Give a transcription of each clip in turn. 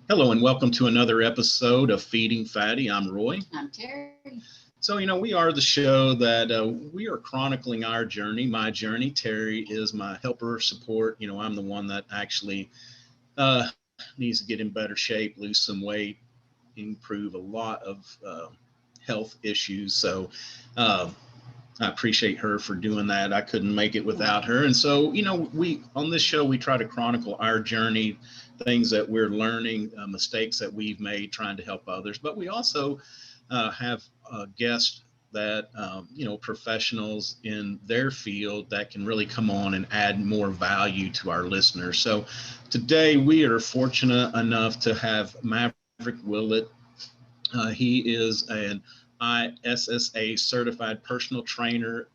Hello and welcome to another episode of Feeding Fatty. I'm Roy. I'm Terry. So, we are the show that we are chronicling our journey, my journey. Terry is my helper support. I'm the one that actually needs to get in better shape, lose some weight, improve a lot of health issues. So I appreciate her for doing that. I couldn't make it without her. And so, we on this show, we try to chronicle our journey, things that we're learning, mistakes that we've made trying to help others. But we also have guests that, professionals in their field that can really come on and add more value to our listeners. So today we are fortunate enough to have Maverick Willett. He is an ISSA certified personal trainer,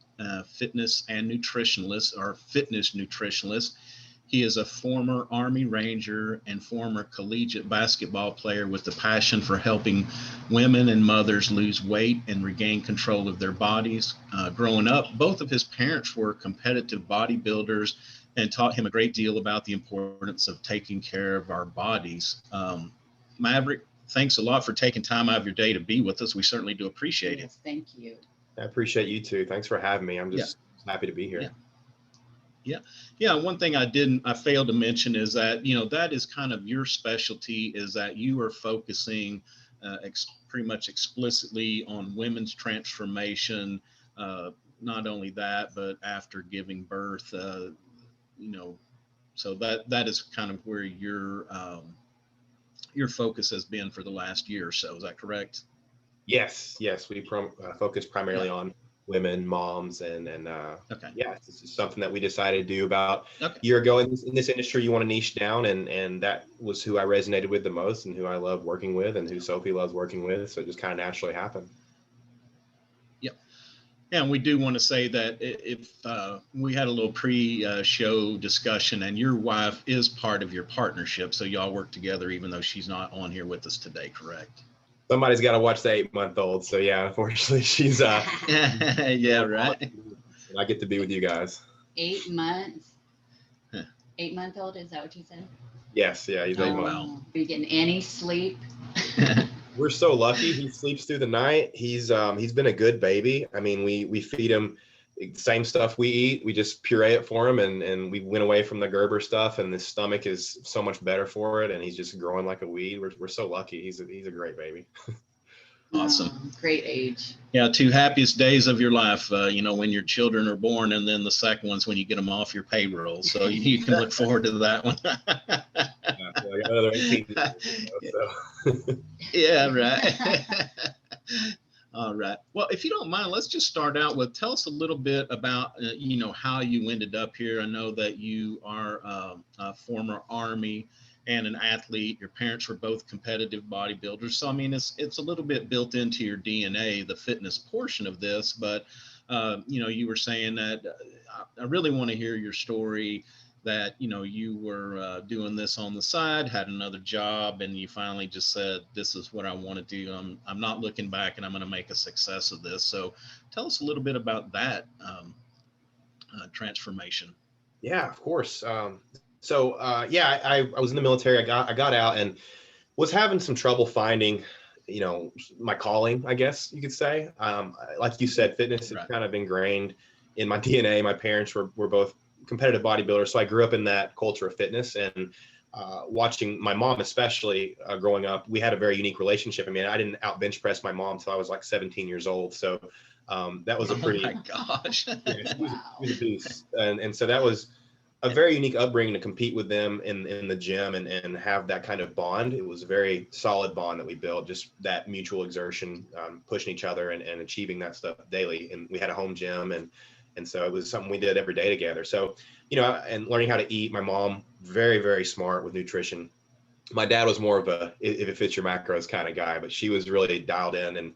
fitness and nutritionalist, or fitness nutritionalist. He is a former Army Ranger and former collegiate basketball player with a passion for helping women and mothers lose weight and regain control of their bodies. Growing up, both of his parents were competitive bodybuilders and taught him a great deal about the importance of taking care of our bodies. Maverick, thanks a lot for taking time out of your day to be with us. We certainly do appreciate it. Thank you. I appreciate you too. Thanks for having me. I'm just happy to be here. Yeah. One thing I failed to mention is that, that is kind of your specialty, is that you are focusing pretty much explicitly on women's transformation. Not only that, but after giving birth, so that is kind of where your focus has been for the last year or so. Is that correct? Yes. We focus primarily on women, moms, and okay. Yeah, this is something that we decided to do about a year ago. In this industry, you want to niche down, and that was who I resonated with the most, and who I love working with, and who Sophie loves working with. So it just kind of naturally happened. Yeah, and we do want to say that if we had a little pre-show discussion, and your wife is part of your partnership, so y'all work together, even though she's not on here with us today, correct? Somebody's got to watch the 8-month-old. So yeah, unfortunately, she's yeah, right. And I get to be with you guys. 8 months. 8-month-old, is that what you said? Yes, yeah, he's 8 months. Wow. Are you getting any sleep? We're so lucky. He sleeps through the night. He's been a good baby. I mean, we feed him the same stuff we eat. We just puree it for him, and we went away from the Gerber stuff, and his stomach is so much better for it, and he's just growing like a weed. We're so lucky. He's a great baby. Awesome. Great age. Yeah, 2 happiest days of your life, when your children are born, and then the second one's when you get them off your payroll. So you can look forward to that one. I got another 18 so. Yeah, right. All right. Well, if you don't mind, let's just start out with, tell us a little bit about, how you ended up here. I know that you are a former Army and an athlete. Your parents were both competitive bodybuilders. So, I mean, it's a little bit built into your DNA, the fitness portion of this. But, you were saying that I really want to hear your story, that, you were doing this on the side, had another job, and you finally just said, this is what I want to do. I'm not looking back, and I'm going to make a success of this. So tell us a little bit about that transformation. Yeah, of course. I was in the military. I got out and was having some trouble finding, my calling, I guess you could say. Like you said, fitness is kind of ingrained in my DNA. My parents were both competitive bodybuilders, so I grew up in that culture of fitness, and watching my mom, especially growing up, we had a very unique relationship. I mean, I didn't out bench press my mom until I was like 17 years old. So that was a pretty, oh my gosh. She was a beast. And so that was a very unique upbringing to compete with them in the gym and have that kind of bond. It was a very solid bond that we built, just that mutual exertion, pushing each other and achieving that stuff daily. And we had a home gym, and so it was something we did every day together. So, and learning how to eat. My mom, very, very smart with nutrition. My dad was more of a, if it fits your macros kind of guy, but she was really dialed in. And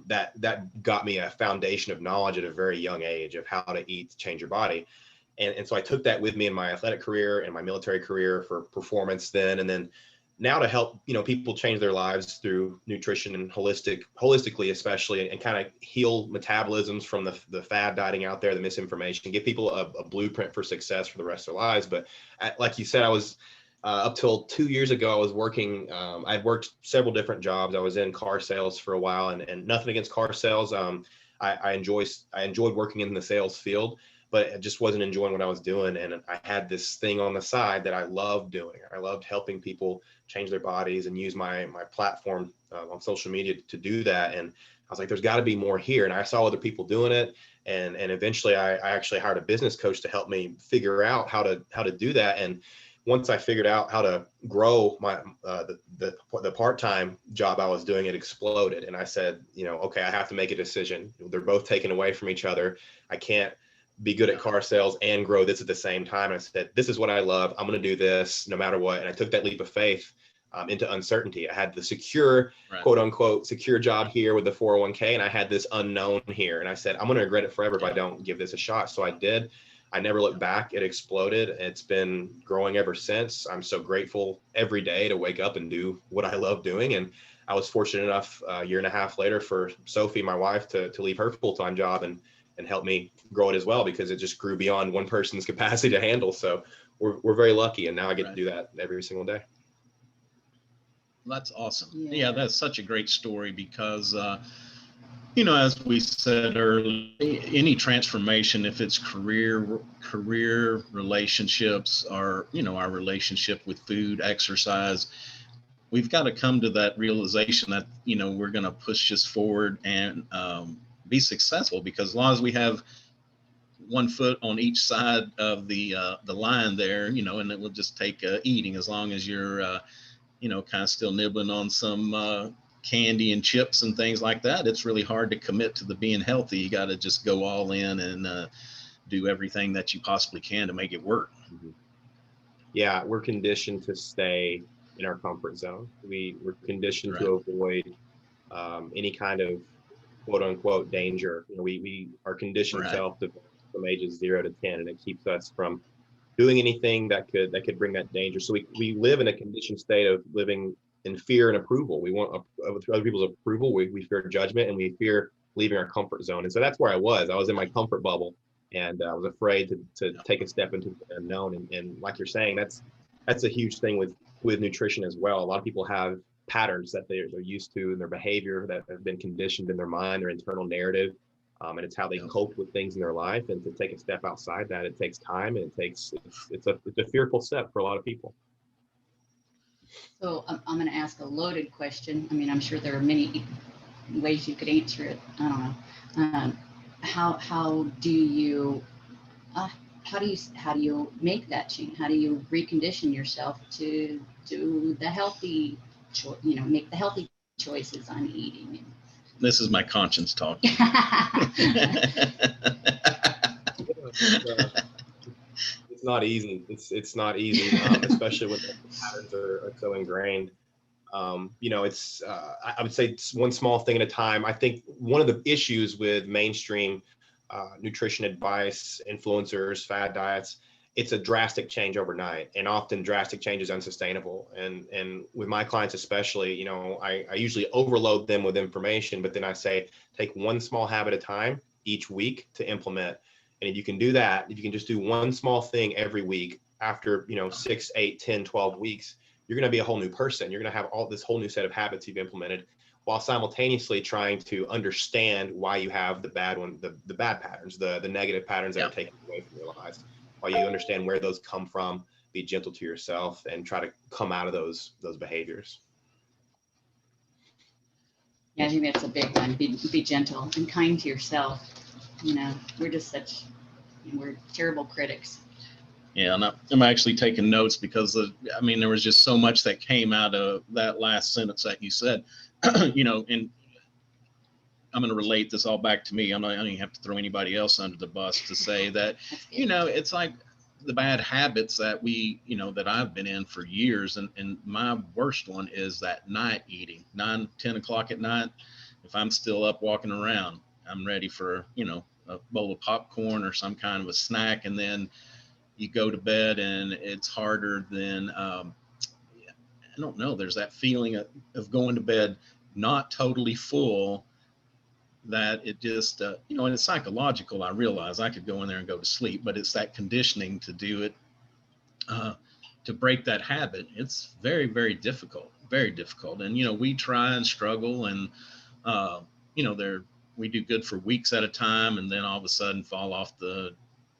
that got me a foundation of knowledge at a very young age of how to eat to change your body. And so I took that with me in my athletic career and my military career for performance then. And then now to help, people change their lives through nutrition and holistically, especially, and kind of heal metabolisms from the fad dieting out there, the misinformation, give people a blueprint for success for the rest of their lives. But like you said, I was Up till 2 years ago, I was working, I'd worked several different jobs. I was in car sales for a while, and nothing against car sales. I enjoyed working in the sales field, but I just wasn't enjoying what I was doing. And I had this thing on the side that I loved doing. I loved helping people change their bodies and use my platform on social media to do that. And I was like, there's got to be more here. And I saw other people doing it. And eventually I actually hired a business coach to help me figure out how to do that. And once I figured out how to grow my the part-time job I was doing, it exploded. And I said, okay, I have to make a decision. They're both taken away from each other. I can't be good at car sales and grow this at the same time. And I said, this is what I love. I'm going to do this no matter what. And I took that leap of faith into uncertainty. I had the secure, quote unquote, secure job here with the 401k. And I had this unknown here. And I said, I'm going to regret it forever if I don't give this a shot. So I did. I never looked back. It exploded. It's been growing ever since. I'm so grateful every day to wake up and do what I love doing. And I was fortunate enough a year and a half later for Sophie, my wife, to leave her full-time job and help me grow it as well, because it just grew beyond one person's capacity to handle. So we're very lucky. And now I get to do that every single day. That's awesome. Yeah, that's such a great story because, as we said earlier, any transformation, if it's career, relationships, or, our relationship with food, exercise, we've got to come to that realization that, we're going to push this forward and be successful, because as long as we have one foot on each side of the line there, and it will just take eating, as long as you're, kind of still nibbling on some candy and chips and things like that, it's really hard to commit to the being healthy. You got to just go all in and do everything that you possibly can to make it work. Yeah, we're conditioned to stay in our comfort zone. We're conditioned to avoid any kind of quote unquote danger. We are conditioned self-development from ages 0 to 10, and it keeps us from doing anything that could bring that danger. So we live in a conditioned state of living in fear and approval. We want other people's approval. We fear judgment, and we fear leaving our comfort zone. And so that's where I was in my comfort bubble, and I was afraid to take a step into the unknown. And like you're saying, that's a huge thing with nutrition as well. A lot of people have patterns that they're used to in their behavior that have been conditioned in their mind, their internal narrative. And it's how they cope with things in their life. And to take a step outside that, it takes time, and it's a fearful step for a lot of people. So I'm going to ask a loaded question. I mean, I'm sure there are many ways you could answer it. I don't know. How do you make that change? How do you recondition yourself to do the healthy, make the healthy choices on eating? This is my conscience talking. It's not easy. It's not easy, especially when the patterns are so ingrained. I would say it's one small thing at a time. I think one of the issues with mainstream nutrition advice, influencers, fad diets, it's a drastic change overnight, and often drastic change is unsustainable. And with my clients especially, I usually overload them with information, but then I say, take one small habit at a time each week to implement. And if you can do that, if you can just do one small thing every week, after 6, 8, 10, 12 weeks, you're going to be a whole new person. You're going to have all this whole new set of habits you've implemented, while simultaneously trying to understand why you have the bad patterns, the negative patterns that are taken away from your lives. While you understand where those come from, be gentle to yourself and try to come out of those behaviors. Yeah, I think that's a big one. Be gentle and kind to yourself. We're just we're terrible critics. Yeah, and I'm actually taking notes because there was just so much that came out of that last sentence that you said, and I'm going to relate this all back to me. I don't even have to throw anybody else under the bus to say that, it's like the bad habits that that I've been in for years. And my worst one is that night eating, 9, 10 o'clock at night. If I'm still up walking around, I'm ready for, a bowl of popcorn or some kind of a snack. And then you go to bed and it's harder than, I don't know, there's that feeling of going to bed not totally full, that it just, and it's psychological. I realize I could go in there and go to sleep, but it's that conditioning to do it to break that habit, it's very, very difficult, very difficult. And, we try and struggle and, we do good for weeks at a time and then all of a sudden fall off the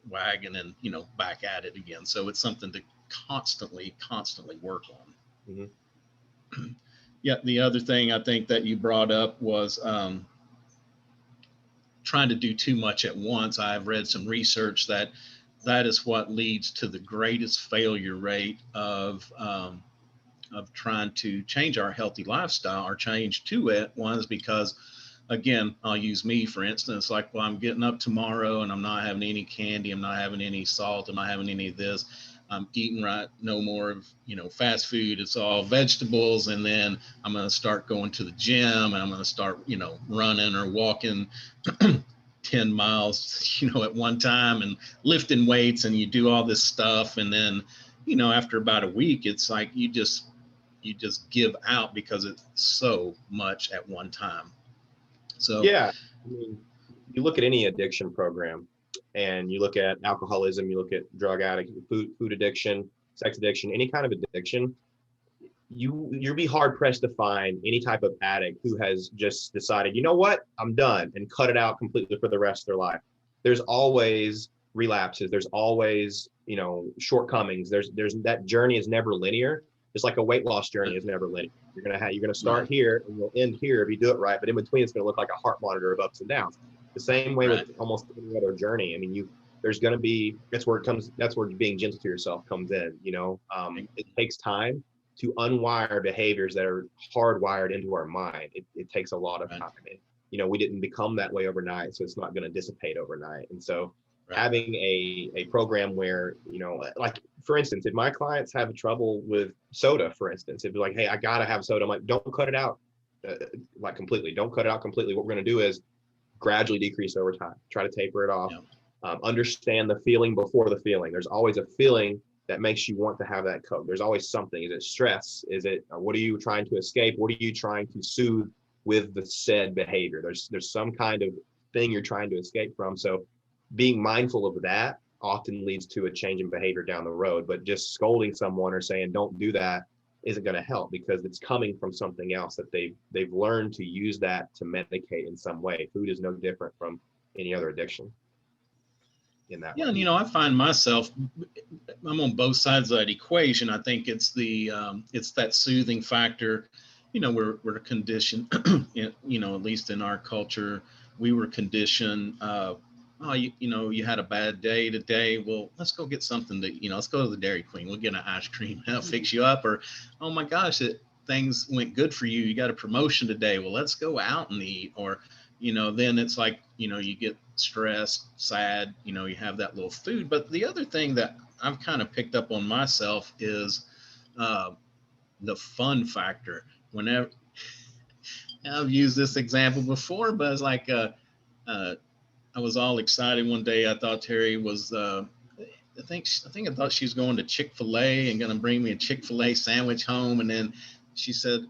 wagon and, back at it again. So it's something to constantly work on. Mm-hmm. Yeah. The other thing I think that you brought up was, trying to do too much at once. I've read some research that is what leads to the greatest failure rate of trying to change our healthy lifestyle or change to it. One is because, again, I'll use me for instance, like, well, I'm getting up tomorrow and I'm not having any candy, I'm not having any salt, I'm not having any of this. I'm eating right, no more of, fast food. It's all vegetables. And then I'm going to start going to the gym and I'm going to start, running or walking 10 miles, at one time and lifting weights, and you do all this stuff. And then, after about a week, it's like you just give out because it's so much at one time. So, yeah, I mean, you look at any addiction program and you look at alcoholism, you look at drug addict, food addiction, sex addiction, any kind of addiction, you'll be hard pressed to find any type of addict who has just decided, you know what, I'm done, and cut it out completely for the rest of their life. There's always relapses. There's always, shortcomings. There's that journey is never linear. Just like a weight loss journey is never linear. You're gonna start here and you'll end here if you do it right. But in between, it's gonna look like a heart monitor of ups and downs. The same way with almost any other journey. I mean, there's gonna be, that's where being gentle to yourself comes in. It takes time to unwire behaviors that are hardwired into our mind. It takes a lot of time. And, we didn't become that way overnight, so it's not going to dissipate overnight. And so having a program where, like, for instance, if my clients have trouble with soda, for instance, if they're like, hey, I got to have soda, I'm like, don't cut it out like completely. Don't cut it out completely. What we're going to do is gradually decrease over time, try to taper it off. Understand the feeling before the feeling. There's always a feeling that makes you want to have that Coke. There's always something. Is it stress? Is it, what are you trying to escape? What are you trying to soothe with the said behavior? There's some kind of thing you're trying to escape from. So being mindful of that often leads to a change in behavior down the road. But just scolding someone or saying, don't do that, isn't going to help, because it's coming from something else that they've learned to use that to medicate in some way. Food is no different from any other addiction. That way. And I find myself, I'm on both sides of that equation. I think it's it's that soothing factor. We're conditioned, at least in our culture, we were conditioned. You had a bad day today. Well, let's go get something to, let's go to the Dairy Queen. We'll get an ice cream. That'll fix you up. Or, oh my gosh, things went good for you. You got a promotion today. Well, let's go out and eat. Or, then it's like, you get stressed, sad, you have that little food. But the other thing that I've kind of picked up on myself is the fun factor. Whenever I've used this example before, but it's like I was all excited one day. I thought Terry was I thought she was going to Chick-fil-A and going to bring me a Chick-fil-A sandwich home, and then she said,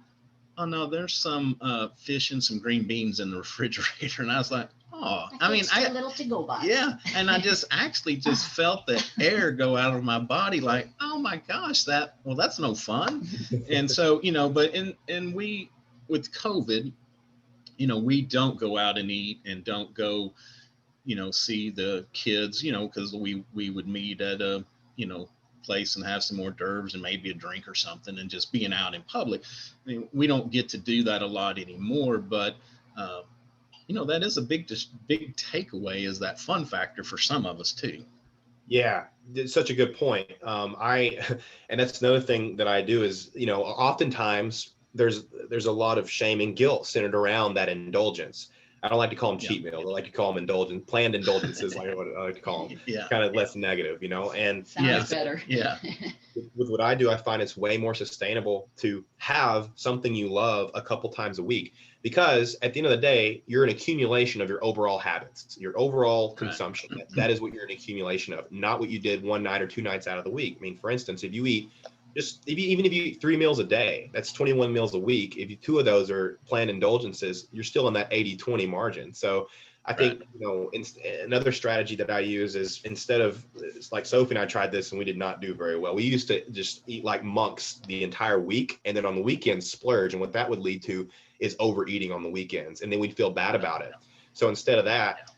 oh no, there's some fish and some green beans in the refrigerator. And I was like, oh, I a little to go by. Yeah. And I just felt the air go out of my body, like, oh my gosh, that's no fun. And so, but we, with COVID, we don't go out and eat and don't go, see the kids, because we would meet at a, place and have some hors d'oeuvres and maybe a drink or something, and just being out in public. I mean, we don't get to do that a lot anymore, but that is a big takeaway, is that fun factor for some of us too. Yeah, it's such a good point. And that's another thing that I do is, oftentimes there's a lot of shame and guilt centered around that indulgence. I don't like to call them cheat meals. I like to call them planned indulgences, like what I like to call them. Yeah. Kind of less negative, and sounds better. Yeah. With what I do, I find it's way more sustainable to have something you love a couple times a week, because at the end of the day, you're an accumulation of your overall habits, your overall consumption. Right. That is what you're an accumulation of, not what you did one night or 2 nights out of the week. I mean, for instance, if you eat even if you eat 3 meals a day, that's 21 meals a week. If 2 of those are planned indulgences, you're still in that 80-20 margin. So I think, another strategy that I use is, instead of, it's like Sophie and I tried this and we did not do very well. We used to just eat like monks the entire week, and then on the weekends splurge. And what that would lead to is overeating on the weekends. And then we'd feel bad about it. So instead of that,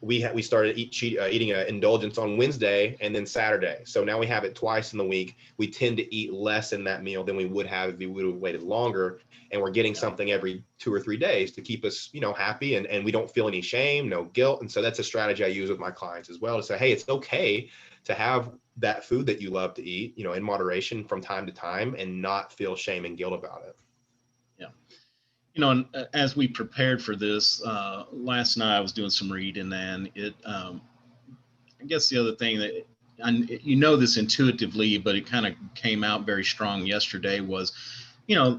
we started eating an indulgence on Wednesday and then Saturday. So now we have it twice in the week. We tend to eat less in that meal than we would have if we would have waited longer. And we're getting something every 2 or 3 days to keep us, happy, and we don't feel any shame, no guilt. And so that's a strategy I use with my clients as well, to say, hey, it's okay to have that food that you love to eat, in moderation from time to time, and not feel shame and guilt about it. Yeah. And as we prepared for this, last night I was doing some reading, and I guess the other thing that, this intuitively, but it kind of came out very strong yesterday, was,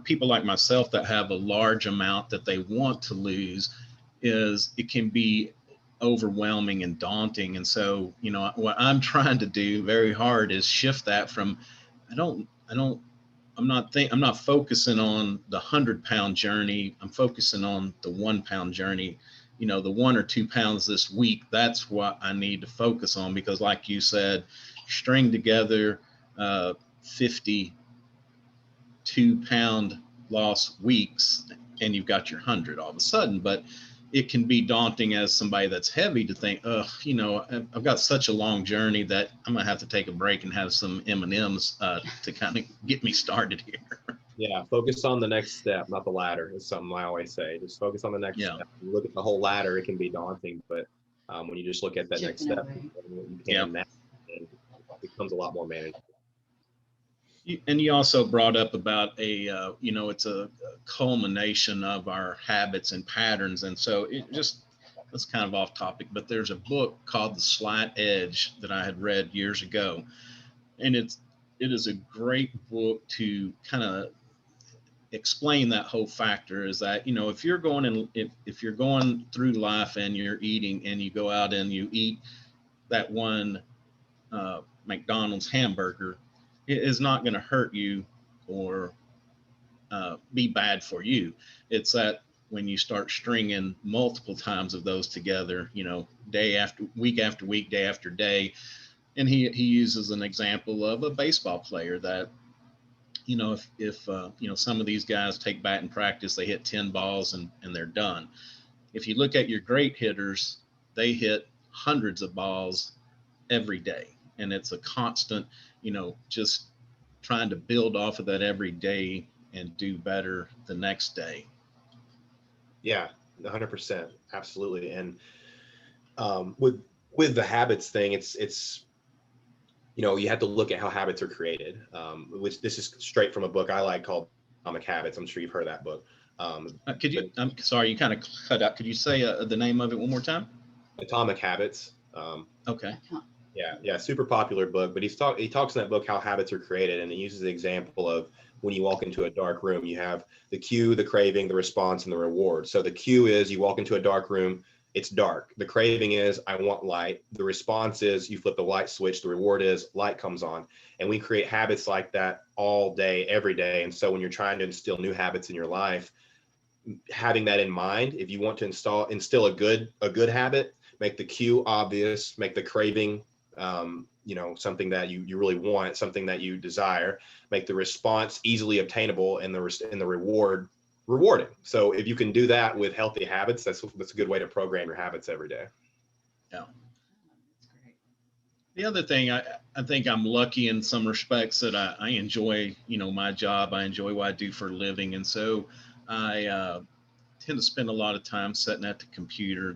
people like myself that have a large amount that they want to lose, it can be overwhelming and daunting. And so, what I'm trying to do very hard is shift that from, I'm not focusing on the 100-pound journey. I'm focusing on the 1-pound journey. The 1 or 2 pounds this week, that's what I need to focus on, because like you said, string together 52-pound loss weeks and you've got your 100 all of a sudden. But it can be daunting as somebody that's heavy to think, I've got such a long journey that I'm gonna have to take a break and have some M&Ms to kind of get me started here. Yeah, focus on the next step, not the ladder, is something I always say. Just focus on the next step. You look at the whole ladder, it can be daunting, but when you just look at that next step, it becomes a lot more manageable. And you also brought up about it's a culmination of our habits and patterns. And so that's kind of off topic, but there's a book called The Slight Edge that I had read years ago. And it is a great book to kind of explain that whole factor, is that, if you're going through life and you're eating, and you go out and you eat that one McDonald's hamburger, it is not going to hurt you or be bad for you. It's that when you start stringing multiple times of those together, day after week, day after day. And he uses an example of a baseball player that, if some of these guys take batting practice, they hit 10 balls and they're done. If you look at your great hitters, they hit hundreds of balls every day. And it's a constant, just trying to build off of that every day and do better the next day. Yeah, 100%. Absolutely. And with the habits thing, it's you have to look at how habits are created, which this is straight from a book I like called Atomic Habits. I'm sure you've heard of that book. I'm sorry, you kind of cut out. Could you say the name of it one more time? Atomic Habits. Okay. Yeah, super popular book. But he talks in that book how habits are created, and he uses the example of when you walk into a dark room, you have the cue, the craving, the response, and the reward. So the cue is you walk into a dark room, it's dark. The craving is I want light. The response is you flip the light switch. The reward is light comes on. And we create habits like that all day, every day. And so when you're trying to instill new habits in your life, having that in mind, if you want to instill a good habit, make the cue obvious, make the craving something that you really want, something that you desire, make the response easily obtainable, and the reward rewarding. So if you can do that with healthy habits, that's a good way to program your habits every day. Yeah. The other thing, I think I'm lucky in some respects that I enjoy, my job. I enjoy what I do for a living. And so I tend to spend a lot of time sitting at the computer.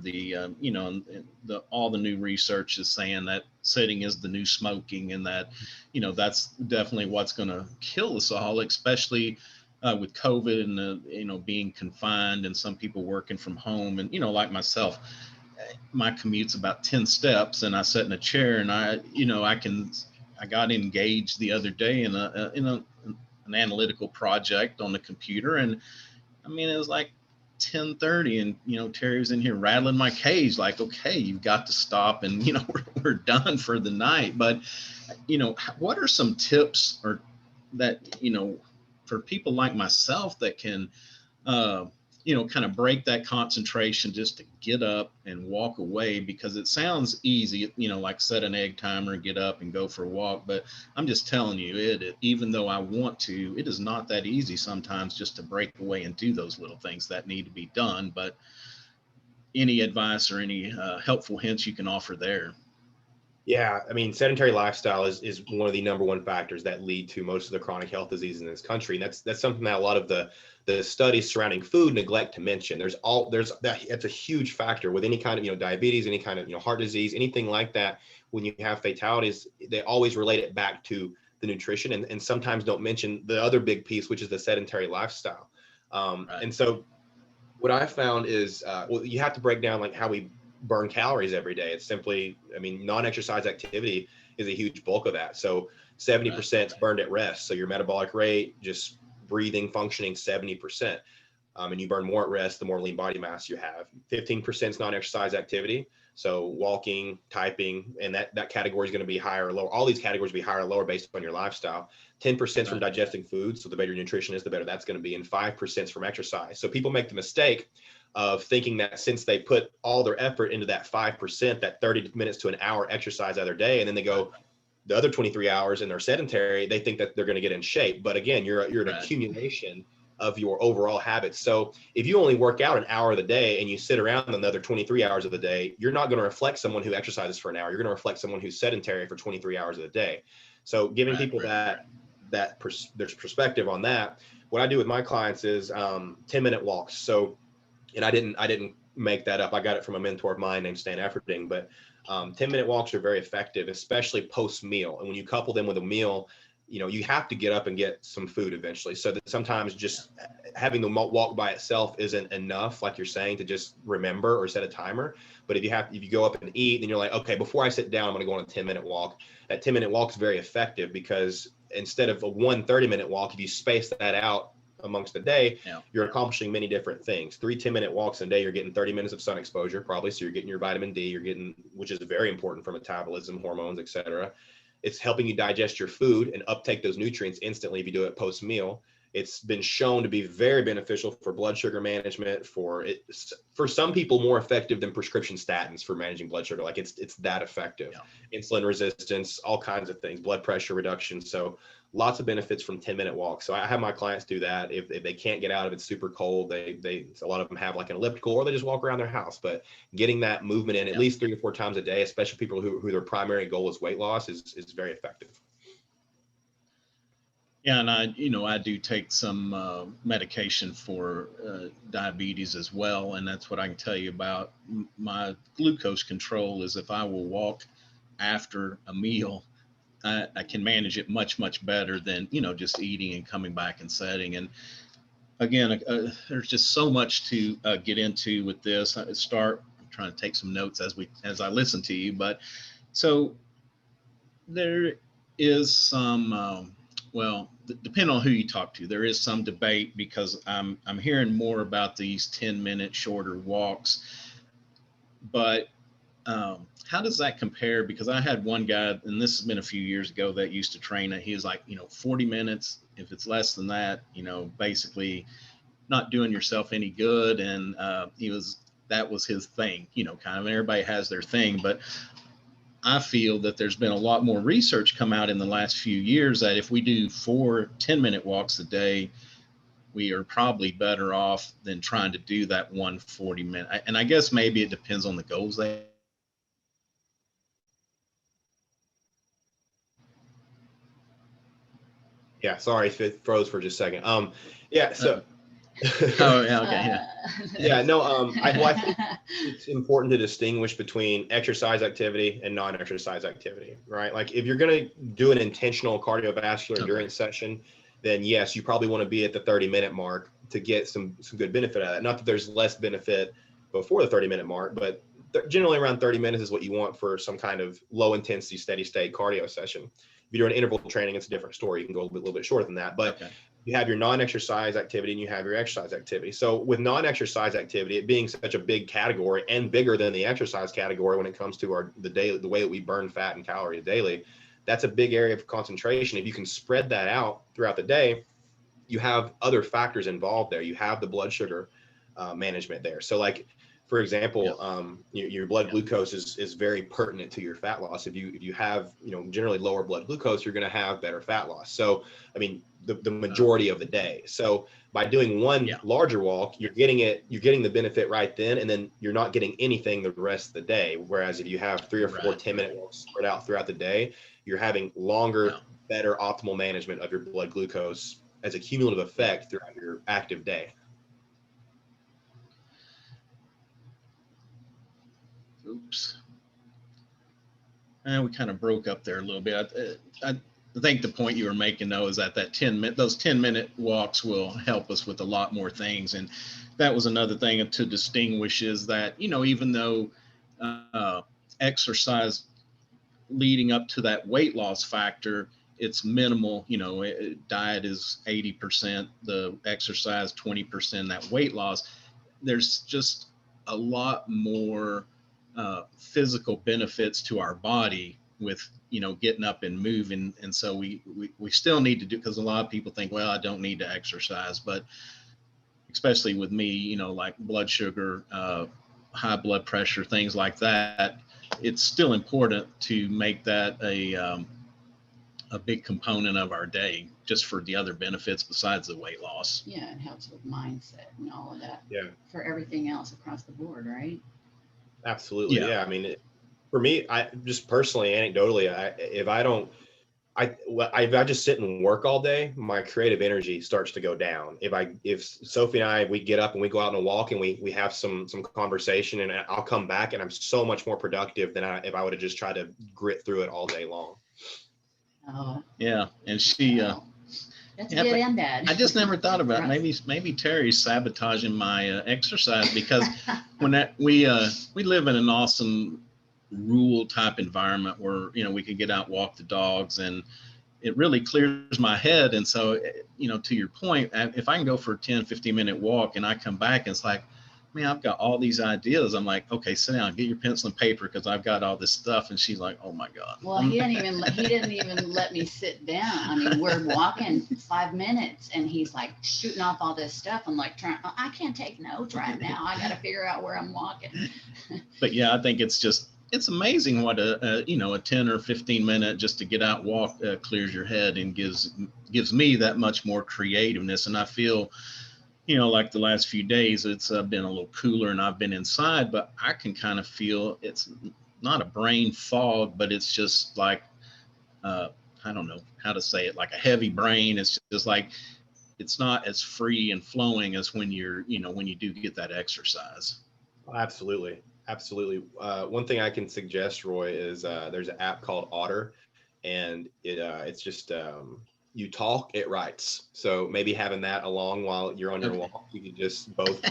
All the new research is saying that sitting is the new smoking, and that, that's definitely what's going to kill us all, especially with COVID and, being confined and some people working from home. And, like myself, my commute's about 10 steps, and I sit in a chair, and I got engaged the other day in an analytical project on the computer. And I mean, it was like 10:30, and Terry was in here rattling my cage, like, okay, you've got to stop, and we're done for the night. But what are some tips or that for people like myself that can kind of break that concentration just to get up and walk away, because it sounds easy, like set an egg timer and get up and go for a walk. But I'm just telling you, even though I want to, it is not that easy sometimes just to break away and do those little things that need to be done. But any advice or any helpful hints you can offer there? Yeah, I mean, sedentary lifestyle is one of the number one factors that lead to most of the chronic health diseases in this country. And that's something that a lot of the studies surrounding food neglect to mention. It's a huge factor with any kind of, diabetes, any kind of, heart disease, anything like that. When you have fatalities, they always relate it back to the nutrition, and sometimes don't mention the other big piece, which is the sedentary lifestyle. Right. And so what I found is, you have to break down like how we burn calories every day. It's simply, non-exercise activity is a huge bulk of that. So 70% is burned at rest. So your metabolic rate, just breathing, functioning, 70%. And you burn more at rest, the more lean body mass you have. 15% is non-exercise activity. So walking, typing, and that category is going to be higher or lower. All these categories will be higher or lower based on your lifestyle. 10% from digesting food. So the better your nutrition is, the better that's going to be. And 5% from exercise. So people make the mistake of thinking that since they put all their effort into that 5%, that 30 minutes to an hour exercise out of their day, and then they go the other 23 hours and they're sedentary, they think that they're going to get in shape. But again, you're an accumulation of your overall habits. So if you only work out an hour of the day and you sit around another 23 hours of the day, you're not going to reflect someone who exercises for an hour. You're going to reflect someone who's sedentary for 23 hours of the day. So giving people there's perspective on that. What I do with my clients is 10-minute walks. So, and I didn't make that up. I got it from a mentor of mine named Stan Efferding, but 10-minute walks are very effective, especially post-meal. And when you couple them with a meal, you have to get up and get some food eventually. So that sometimes just having the walk by itself isn't enough, like you're saying, to just remember or set a timer. But if you go up and eat, then you're like, okay, before I sit down, I'm going to go on a 10-minute walk. That 10-minute walk is very effective, because instead of a 30-minute walk, if you space that out amongst the day, you're accomplishing many different things. 3 10-minute walks a day, you're getting 30 minutes of sun exposure probably. So you're getting your vitamin D, which is very important for metabolism, hormones, etc. It's helping you digest your food and uptake those nutrients instantly if you do it post meal. It's been shown to be very beneficial for blood sugar management, for some people more effective than prescription statins for managing blood sugar. Like it's that effective. Insulin resistance, all kinds of things, blood pressure reduction. So lots of benefits from 10-minute walks. So I have my clients do that. If they can't get out, if it's super cold, a lot of them have like an elliptical, or they just walk around their house. But getting that movement in at least 3 or 4 times a day, especially people who their primary goal is weight loss, is very effective. Yeah, and I do take some medication for diabetes as well, and that's what I can tell you about my glucose control. Is if I will walk after a meal, I can manage it much better than just eating and coming back and setting. And again, there's just so much to get into with this. I'm trying to take some notes as I listen to you, but so there is some. Well, depending on who you talk to, there is some debate, because I'm hearing more about these 10-minute shorter walks. But how does that compare? Because I had one guy, and this has been a few years ago, that used to train it. He was like, 40 minutes. If it's less than that, basically not doing yourself any good. And that was his thing, kind of. Everybody has their thing, but I feel that there's been a lot more research come out in the last few years that if we do 4 10-minute walks a day, we are probably better off than trying to do that 1 40-minute. And I guess maybe it depends on the goals they. Yeah, sorry if it froze for just a second. Yeah, so. Oh, yeah, okay, yeah. Yeah, no, I think it's important to distinguish between exercise activity and non-exercise activity, right? Like if you're going to do an intentional cardiovascular endurance session, then yes, you probably want to be at the 30-minute mark to get some good benefit out of that. Not that there's less benefit before the 30-minute mark, but generally around 30 minutes is what you want for some kind of low intensity, steady state cardio session. If you're doing interval training, it's a different story. You can go a little bit shorter than that, but you have your non-exercise activity and you have your exercise activity. So with non-exercise activity, it being such a big category and bigger than the exercise category when it comes to the way that we burn fat and calories daily, that's a big area of concentration. If you can spread that out throughout the day, you have other factors involved there. You have the blood sugar management there. So like, for example, your blood glucose is very pertinent to your fat loss. If you have, generally lower blood glucose, you're going to have better fat loss. So, I mean, the majority of the day. So by doing one larger walk, you're getting the benefit right then, and then you're not getting anything the rest of the day. Whereas if you have 3 or 4 10-minute walks spread out throughout the day, you're having longer, better optimal management of your blood glucose as a cumulative effect throughout your active day. Oops. And we kind of broke up there a little bit. I think the point you were making, though, is that those 10-minute walks will help us with a lot more things. And that was another thing to distinguish, is that, even though exercise leading up to that weight loss factor, it's minimal. Diet is 80%, the exercise 20%, that weight loss. There's just a lot more physical benefits to our body with getting up and moving. And so we still need to do, because a lot of people think, well, I don't need to exercise, but especially with me, like blood sugar, high blood pressure, things like that, it's still important to make that a big component of our day, just for the other benefits besides the weight loss. Yeah, it helps with mindset and all of that. Yeah. For everything else across the board, right? Absolutely. Yeah. I mean, for me, I just personally, anecdotally, if I just sit and work all day, my creative energy starts to go down. If Sophie and I, we get up and we go out on a walk and we have some conversation, and I'll come back and I'm so much more productive than if I would have just tried to grit through it all day long. Oh. Yeah. And she, that's good and bad. I just never thought about maybe Terry's sabotaging my exercise, because we live in an awesome rural type environment where we could get out, walk the dogs, and it really clears my head. And so to your point, if I can go for a 10-15-minute walk and I come back and it's like, man, I've got all these ideas. I'm like, okay, sit down, get your pencil and paper, because I've got all this stuff. And she's like, oh my God. Well, he didn't even let me sit down. I mean, we're walking 5 minutes and he's like shooting off all this stuff. I'm like, I can't take notes right now. I got to figure out where I'm walking. But yeah, I think it's amazing what a 10 or 15 minute just to get out, walk, clears your head and gives me that much more creativeness. And I feel, like the last few days, it's been a little cooler and I've been inside, but I can kind of feel it's not a brain fog, but it's just like, I don't know how to say it, like a heavy brain. It's just like, it's not as free and flowing as when when you do get that exercise. Absolutely. Absolutely. One thing I can suggest, Roy, is there's an app called Otter, and it's just you talk, it writes. So maybe having that along while you're on your walk, you can just both.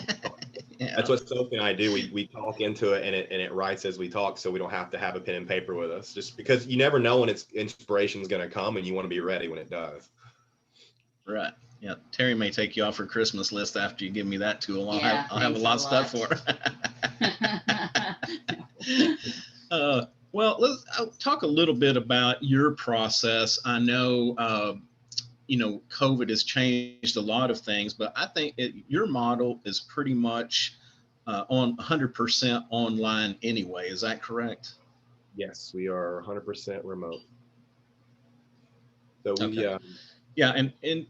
Yeah. That's what Sophie and I do. We talk into it, and it writes as we talk, so we don't have to have a pen and paper with us. Just because you never know when inspiration is going to come, and you want to be ready when it does. Right. Yeah. Terry may take you off her Christmas list after you give me that tool. I'll have a lot of stuff for her. Well, I'll talk a little bit about your process. I know, COVID has changed a lot of things, but I think your model is pretty much on 100% online anyway. Is that correct? Yes, we are 100% remote. So and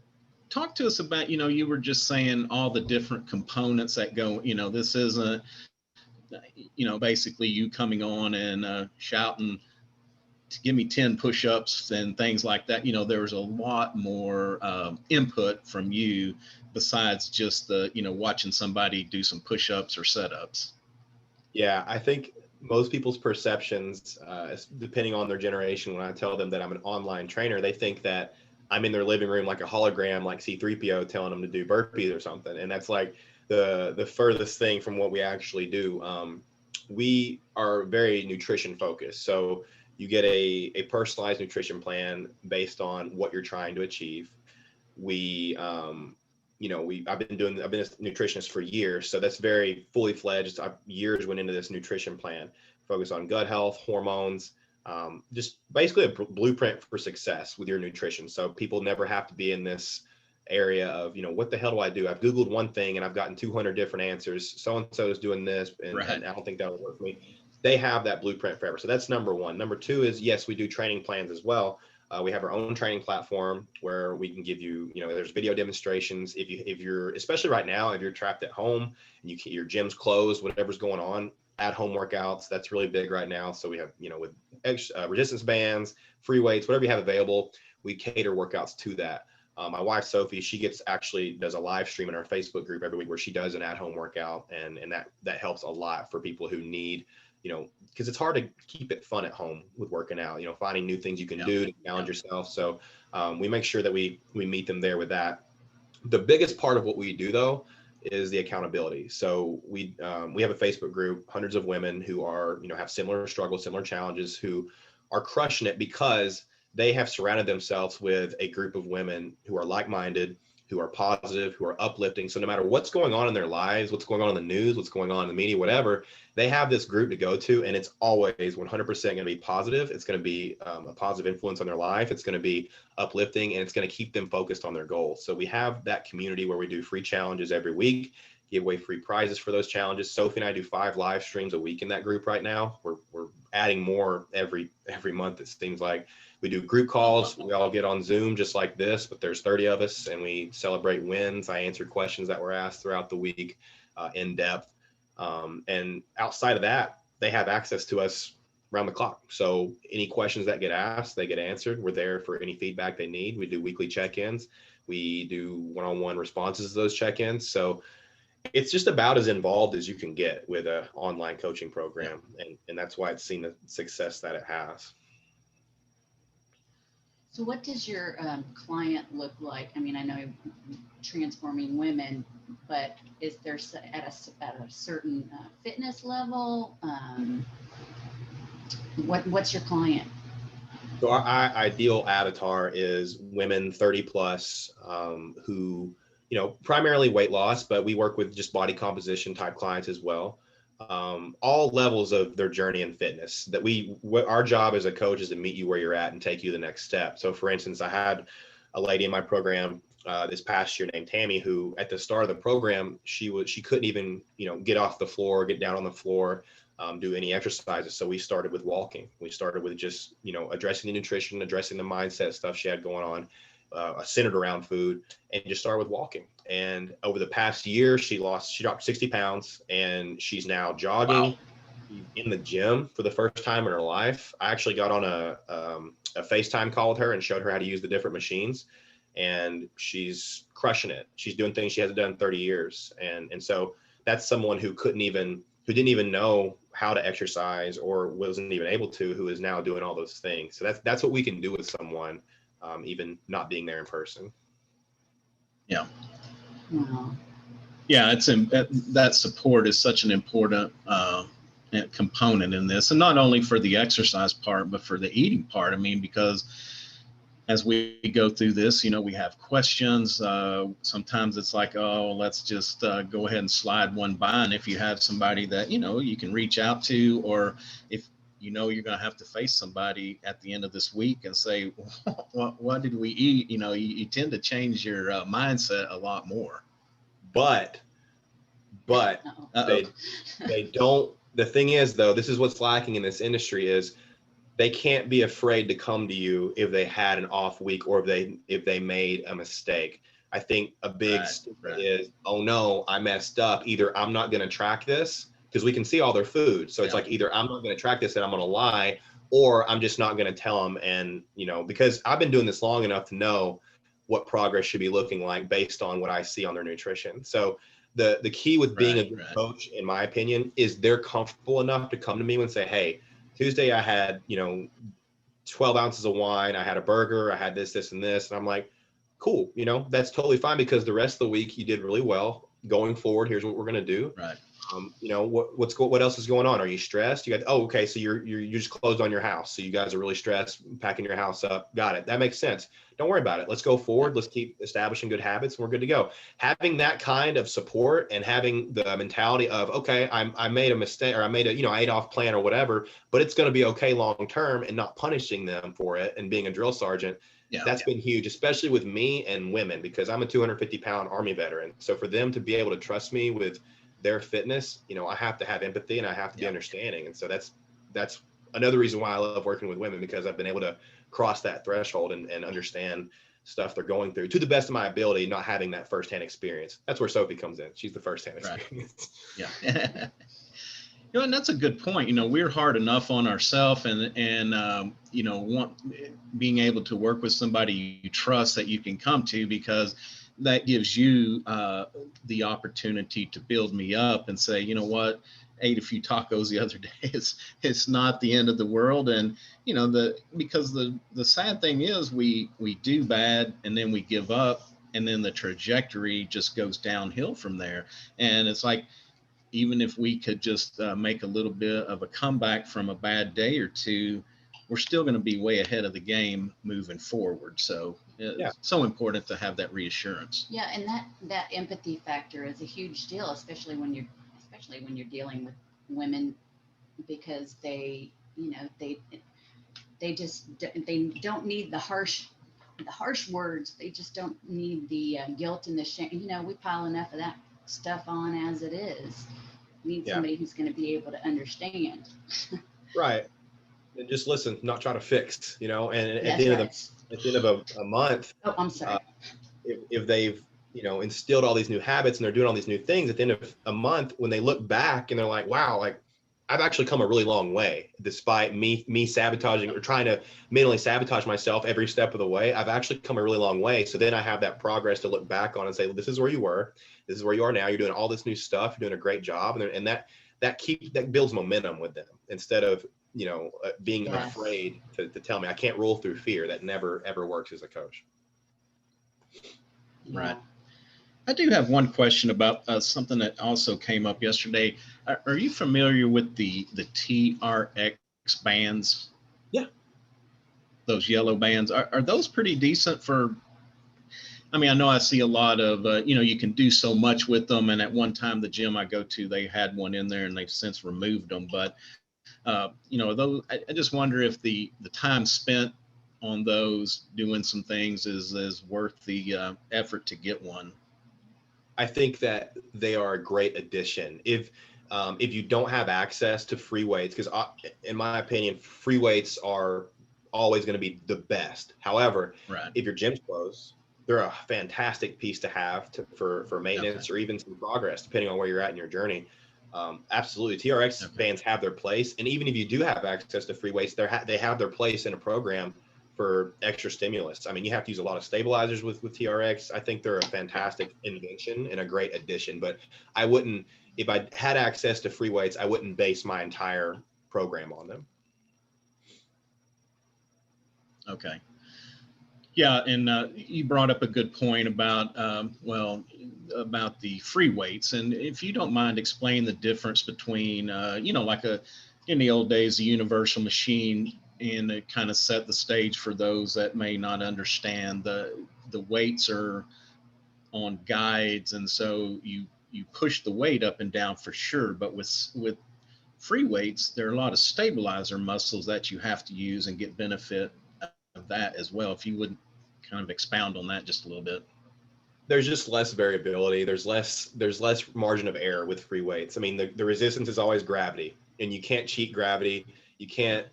talk to us about, you were just saying all the different components that go, this isn't, basically you coming on and shouting to give me 10 push-ups and things like that. There was a lot more input from you besides just the, watching somebody do some push-ups or setups. Yeah, I think most people's perceptions, depending on their generation, when I tell them that I'm an online trainer, they think that I'm in their living room like a hologram, like C-3PO, telling them to do burpees or something. And that's like the furthest thing from what we actually do. We are very nutrition focused. So you get a personalized nutrition plan based on what you're trying to achieve. I've been a nutritionist for years. So that's very fully fledged. Years went into this nutrition plan, focused on gut health, hormones, just basically a blueprint for success with your nutrition. So people never have to be in this area of, what the hell do I do? I've Googled one thing and I've gotten 200 different answers. So-and-so is doing this, and I don't think that would work for me. They have that blueprint forever. So that's number one. Number two is, yes, we do training plans as well. We have our own training platform where we can give you, there's video demonstrations. If you're, especially right now, if you're trapped at home and your gym's closed, whatever's going on, at home workouts, that's really big right now. So we have, with resistance bands, free weights, whatever you have available, we cater workouts to that. My wife, Sophie, she does a live stream in our Facebook group every week where she does an at-home workout. And that helps a lot for people who need, because it's hard to keep it fun at home with working out, finding new things you can do to challenge yourself. So we make sure that we meet them there with that. The biggest part of what we do, though, is the accountability. So we have a Facebook group, hundreds of women who are, have similar struggles, similar challenges, who are crushing it because they have surrounded themselves with a group of women who are like-minded, who are positive, who are uplifting. So no matter what's going on in their lives, what's going on in the news, what's going on in the media, whatever, they have this group to go to, and it's always 100% going to be positive. It's going to be a positive influence on their life. It's going to be uplifting, and it's going to keep them focused on their goals. So we have that community where we do free challenges every week, give away free prizes for those challenges. Sophie and I do 5 live streams a week in that group right now. We're adding more every month, it seems like. We do group calls. We all get on Zoom just like this, but there's 30 of us, and we celebrate wins. I answer questions that were asked throughout the week in depth. And outside of that, they have access to us around the clock. So any questions that get asked, they get answered. We're there for any feedback they need. We do weekly check-ins. We do one-on-one responses to those check-ins. So it's just about as involved as you can get with an online coaching program. And that's why it's seen the success that it has. So what does your client look like? I mean, I know transforming women, but is there at a certain fitness level? What's your client? So our ideal avatar is women 30 plus who, primarily weight loss, but we work with just body composition type clients as well. All levels of their journey in fitness. Our job as a coach is to meet you where you're at and take you the next step. So for instance, I had a lady in my program this past year named Tammy, who at the start of the program, she couldn't even, get off the floor, get down on the floor, do any exercises. So we started with walking. We started with just, addressing the nutrition, addressing the mindset stuff she had going on, centered around food, and just started with walking. And over the past year, she dropped 60 pounds, and she's now jogging in the gym for the first time in her life. I actually got on a FaceTime call with her and showed her how to use the different machines, and she's crushing it. She's doing things she hasn't done in 30 years. And so that's someone who didn't even know how to exercise or wasn't even able to, who is now doing all those things. So that's what we can do with someone, even not being there in person. Yeah. Wow. Yeah, that support is such an important component in this, and not only for the exercise part, but for the eating part. I mean, because as we go through this, we have questions. Sometimes it's like, oh, let's just go ahead and slide one by. And if you have somebody that, you can reach out to, or if you're going to have to face somebody at the end of this week and say, what did we eat? You tend to change your mindset a lot more. But they don't. The thing is, though, this is what's lacking in this industry is they can't be afraid to come to you if they had an off week or if they made a mistake. I think a big is, oh no, I messed up. Either I'm not going to track this, because we can see all their food. So it's like, either I'm not going to track this and I'm going to lie, or I'm just not going to tell them. And, because I've been doing this long enough to know what progress should be looking like based on what I see on their nutrition. So the key with being a good coach, in my opinion, is they're comfortable enough to come to me and say, hey, Tuesday I had, 12 ounces of wine. I had a burger. I had this, and this. And I'm like, cool. That's totally fine, because the rest of the week you did really well. Going forward, here's what we're going to do. Right. What else is going on? Are you stressed? Okay, so you just closed on your house. So you guys are really stressed, packing your house up. Got it. That makes sense. Don't worry about it. Let's go forward. Let's keep establishing good habits, and we're good to go. Having that kind of support and having the mentality of, okay, I made a mistake, or I made I ate off plan or whatever, but it's going to be okay long term, and not punishing them for it and being a drill sergeant. Yeah. That's been huge, especially with me and women, because I'm a 250-pound Army veteran. So for them to be able to trust me with their fitness, I have to have empathy and I have to be understanding. And so that's another reason why I love working with women, because I've been able to cross that threshold and understand stuff they're going through to the best of my ability, not having that firsthand experience. That's where Sophie comes in. She's the firsthand experience. Right. Yeah. And that's a good point. We're hard enough on ourselves, and being able to work with somebody you trust that you can come to, because that gives you the opportunity to build me up and say, you know what, ate a few tacos the other day. It's not the end of the world. And, because the sad thing is we do bad and then we give up, and then the trajectory just goes downhill from there. And it's like, even if we could just make a little bit of a comeback from a bad day or two, we're still going to be way ahead of the game moving forward. So it's so important to have that reassurance. Yeah, and that empathy factor is a huge deal, especially when you're dealing with women, because they don't need the harsh words. They just don't need the guilt and the shame. We pile enough of that stuff on as it is. Need somebody who's going to be able to understand. Right. And just listen, not try to fix, and at the end of a month, oh, I'm sorry. If they've, instilled all these new habits and they're doing all these new things, at the end of a month, when they look back and they're like, wow, like I've actually come a really long way, despite me sabotaging or trying to mentally sabotage myself every step of the way. I've actually come a really long way. So then I have that progress to look back on and say, well, this is where you were. This is where you are now. You're doing all this new stuff. You're doing a great job. And that builds momentum with them, instead of, being afraid to tell me. I can't rule through fear. That never, ever works as a coach. Right. I do have one question about something that also came up yesterday. Are you familiar with the TRX bands? Yeah. Those yellow bands, are those pretty decent for? I mean, I know I see a lot of, you can do so much with them. And at one time, the gym I go to, they had one in there and they've since removed them. But, those, I just wonder if the time spent on those doing some things is worth the effort to get one. I think that they are a great addition. If you don't have access to free weights, because in my opinion, free weights are always going to be the best. However, if your gym's closed, they're a fantastic piece to have for maintenance or even some progress, depending on where you're at in your journey. Absolutely. TRX bands have their place. And even if you do have access to free weights, they have their place in a program for extra stimulus. I mean, you have to use a lot of stabilizers with TRX. I think they're a fantastic invention and a great addition, but I wouldn't, if I had access to free weights, I wouldn't base my entire program on them. Okay. Yeah. And you brought up a good point about, about the free weights. And if you don't mind, explain the difference between, like in the old days, the universal machine, and it kind of set the stage for those that may not understand. The weights are on guides, and so you push the weight up and down for sure. But with free weights, there are a lot of stabilizer muscles that you have to use and get benefit of that as well. If you would kind of expound on that just a little bit. There's just less variability. There's less margin of error with free weights. I mean, the resistance is always gravity, and you can't cheat gravity. You can't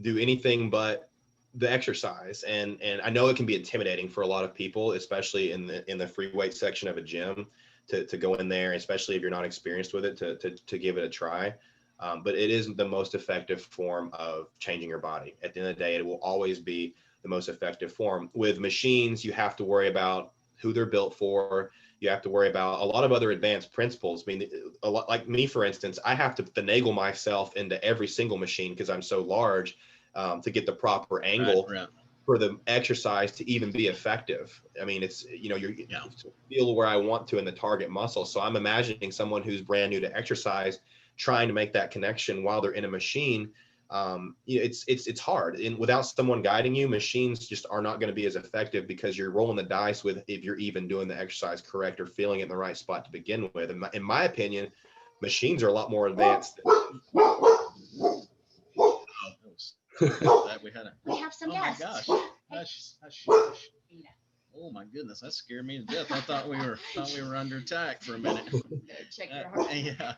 do anything but the exercise. And I know it can be intimidating for a lot of people, especially in the free weight section of a gym, to go in there, especially if you're not experienced with it, to give it a try. But it is the most effective form of changing your body. At the end of the day, it will always be the most effective form. With machines, you have to worry about who they're built for. You have to worry about a lot of other advanced principles. I mean, a lot like me, for instance, I have to finagle myself into every single machine because I'm so large, to get the proper angle for the exercise to even be effective. I mean, it's, you feel where I want to in the target muscle. So I'm imagining someone who's brand new to exercise trying to make that connection while they're in a machine. It's hard, and without someone guiding you, machines just are not going to be as effective, because you're rolling the dice with if you're even doing the exercise correct or feeling it in the right spot to begin with. In my opinion, machines are a lot more advanced. We have some guests. Hush, hush, hush. Yeah. Oh my goodness, that scared me to death. I thought we were under attack for a minute. Check your heart. Yeah.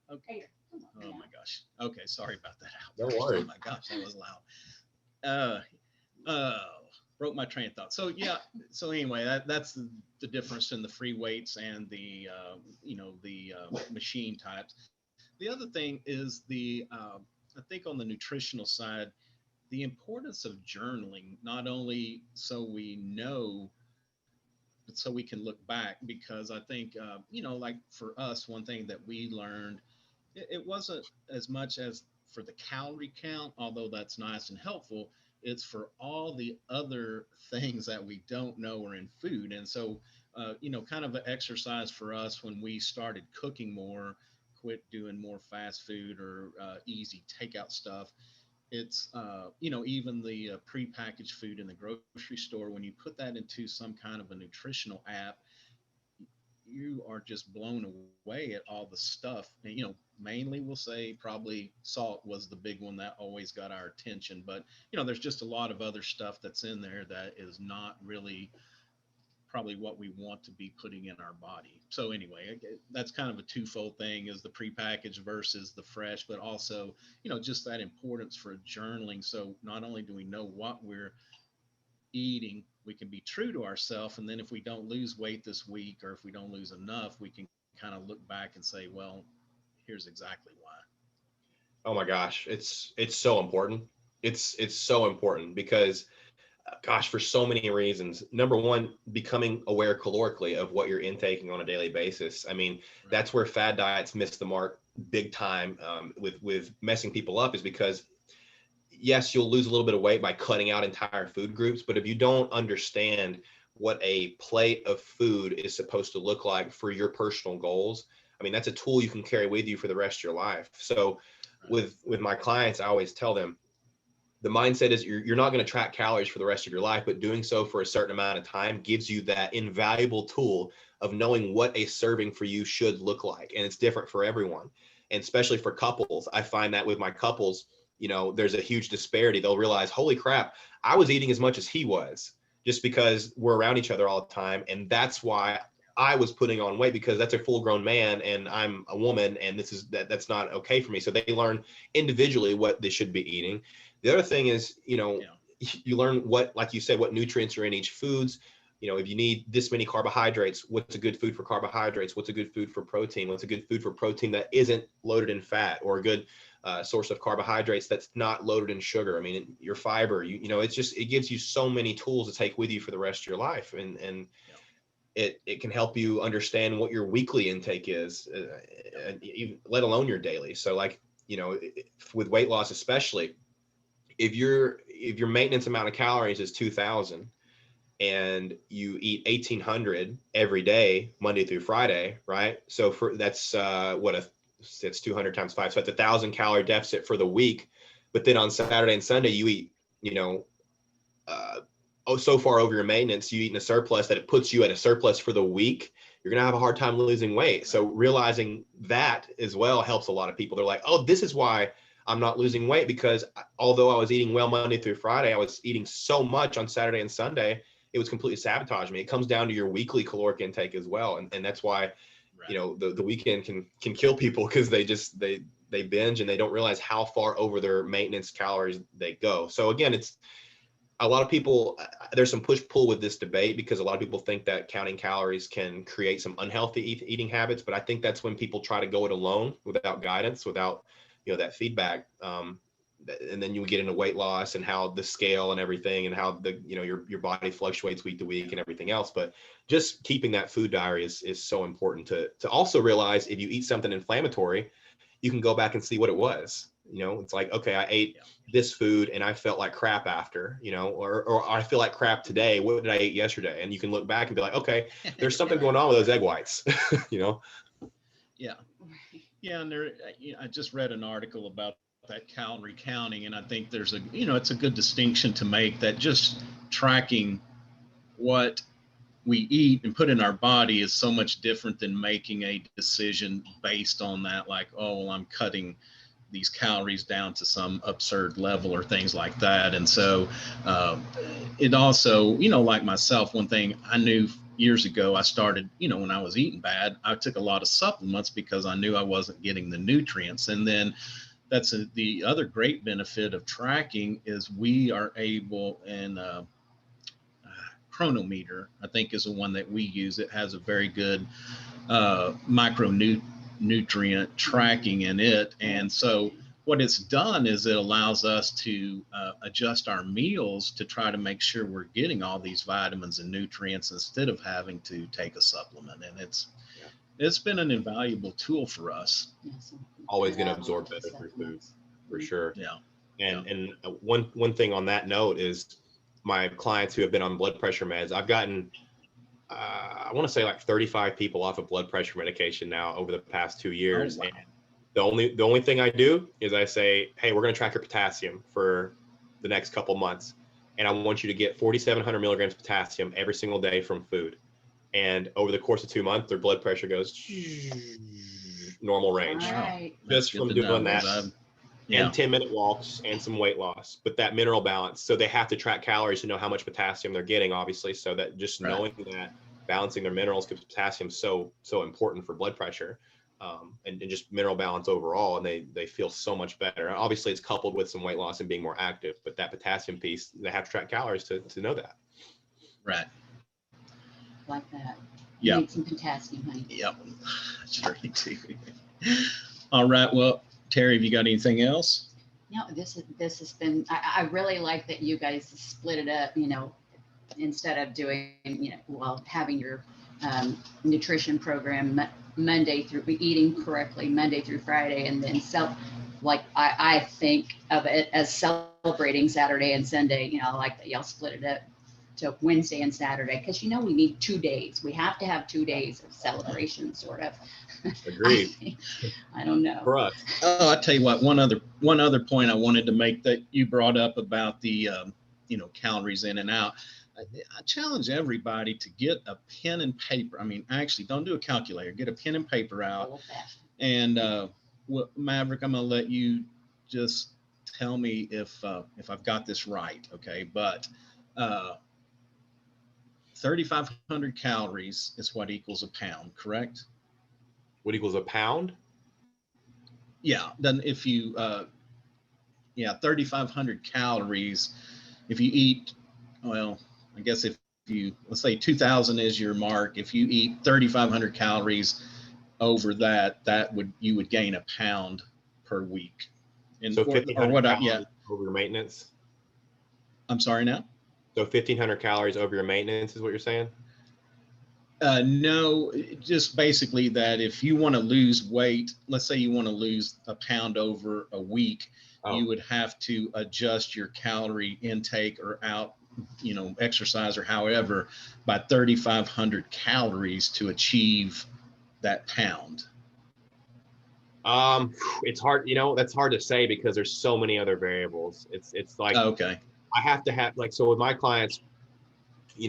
Okay. Come on, Oh now. my gosh. Okay, sorry about that. Don't Outburst. worry. Oh my gosh, that was loud. Broke my train of thought. So yeah. So anyway, that's the difference in the free weights and the machine types. The other thing is I think on the nutritional side, the importance of journaling, not only so we know, but so we can look back, because I think, like for us, one thing that we learned, it wasn't as much as for the calorie count, although that's nice and helpful. It's for all the other things that we don't know are in food. And so, kind of an exercise for us when we started cooking more, quit doing more fast food or easy takeout stuff. It's even the prepackaged food in the grocery store, when you put that into some kind of a nutritional app, you are just blown away at all the stuff. And mainly we'll say probably salt was the big one that always got our attention, but there's just a lot of other stuff that's in there that is not really probably what we want to be putting in our body. So anyway, that's kind of a twofold thing, is the prepackaged versus the fresh, but also, just that importance for journaling. So not only do we know what we're eating, we can be true to ourselves. And then if we don't lose weight this week, or if we don't lose enough, we can kind of look back and say, well, here's exactly why. Oh my gosh, it's so important. It's so important because gosh, for so many reasons. Number one, becoming aware calorically of what you're intaking on a daily basis. I mean, that's where fad diets miss the mark big time, with messing people up, is because yes, you'll lose a little bit of weight by cutting out entire food groups, but if you don't understand what a plate of food is supposed to look like for your personal goals, I mean, that's a tool you can carry with you for the rest of your life. So with my clients, I always tell them, the mindset is you're not going to track calories for the rest of your life, but doing so for a certain amount of time gives you that invaluable tool of knowing what a serving for you should look like. And it's different for everyone. And especially for couples, I find that with my couples, there's a huge disparity. They'll realize, holy crap, I was eating as much as he was, just because we're around each other all the time. And that's why I was putting on weight, because that's a full grown man and I'm a woman, and that's not okay for me. So they learn individually what they should be eating. The other thing is, you learn what, like you said, what nutrients are in each foods. If you need this many carbohydrates, what's a good food for carbohydrates? What's a good food for protein? What's a good food for protein that isn't loaded in fat, or a good source of carbohydrates that's not loaded in sugar? I mean, your fiber, it gives you so many tools to take with you for the rest of your life. And it can help you understand what your weekly intake is, let alone your daily. So like, with weight loss, especially, if your maintenance amount of calories is 2,000 and you eat 1,800 every day, Monday through Friday, right? So that's 200 times 5. So that's 1,000 calorie deficit for the week. But then on Saturday and Sunday, you eat, so far over your maintenance, you eat in a surplus that it puts you at a surplus for the week. You're going to have a hard time losing weight. So realizing that as well helps a lot of people. They're like, oh, this is why I'm not losing weight, because although I was eating well Monday through Friday, I was eating so much on Saturday and Sunday, it was completely sabotaging me. It comes down to your weekly caloric intake as well. And that's why, the weekend can kill people, because they binge and they don't realize how far over their maintenance calories they go. So again, it's a lot of people, there's some push-pull with this debate, because a lot of people think that counting calories can create some unhealthy eating habits. But I think that's when people try to go it alone without guidance, without that feedback, and then you get into weight loss and how the scale and everything, and how your body fluctuates week to week and everything else. But just keeping that food diary is so important to also realize, if you eat something inflammatory, you can go back and see what it was. It's like, okay, I ate this food and I felt like crap after, or I feel like crap today. What did I eat yesterday? And you can look back and be like, okay, there's something going on with those egg whites, Yeah. Yeah. And I just read an article about that calorie counting, and I think there's it's a good distinction to make, that just tracking what we eat and put in our body is so much different than making a decision based on that. Like, oh, well, I'm cutting these calories down to some absurd level or things like that. And so it also, like myself, one thing I knew years ago, I started, when I was eating bad, I took a lot of supplements because I knew I wasn't getting the nutrients. And then that's the other great benefit of tracking is we are able, and chronometer, I think, is the one that we use. It has a very good micronutrient tracking in it. And so what it's done is it allows us to adjust our meals to try to make sure we're getting all these vitamins and nutrients instead of having to take a supplement. And it's been an invaluable tool for us. Always going to absorb better through food, for sure. Yeah. And one thing on that note is my clients who have been on blood pressure meds, I've gotten, I want to say like 35 people off of blood pressure medication now over the past 2 years. Oh, wow. And the only thing I do is I say, hey, we're going to track your potassium for the next couple months. And I want you to get 4,700 milligrams of potassium every single day from food. And over the course of 2 months, their blood pressure goes normal range. Right. Just from doing that. And 10-minute walks and some weight loss, but that mineral balance. So they have to track calories to know how much potassium they're getting, obviously. So that just knowing that, balancing their minerals, because potassium is so important for blood pressure, and just mineral balance overall. And they feel so much better. Obviously, it's coupled with some weight loss and being more active, but that potassium piece, they have to track calories to know that. Right. Like that. Yeah. You need some potassium, honey. Yep. That's right too. All right. Well, Terry, have you got anything else? No, this has been, I really like that you guys split it up, instead of doing, having your nutrition program Monday through eating correctly, Monday through Friday, and then I think of it as celebrating Saturday and Sunday, like that y'all split it up to Wednesday and Saturday, because we need 2 days. We have to have 2 days of celebration, sort of. Agreed. I don't know. For us. Oh, I tell you what. One other point I wanted to make that you brought up about the calories in and out. I challenge everybody to get a pen and paper. I mean, actually, don't do a calculator. Get a pen and paper out. And Maverick, I'm going to let you just tell me if I've got this right. Okay, but 3,500 calories is what equals a pound, correct? What equals a pound? Yeah. Then if you, 3,500 calories, if you eat, well, I guess if you, let's say 2,000 is your mark. If you eat 3,500 calories over that, you would gain a pound per week. And so over your maintenance. I'm sorry now? So 1,500 calories over your maintenance is what you're saying? No, just basically that if you want to lose weight, let's say you want to lose a pound over a week, you would have to adjust your calorie intake or exercise or however by 3,500 calories to achieve that pound. It's hard, that's hard to say because there's so many other variables. It's like, okay. I have to have so with my clients,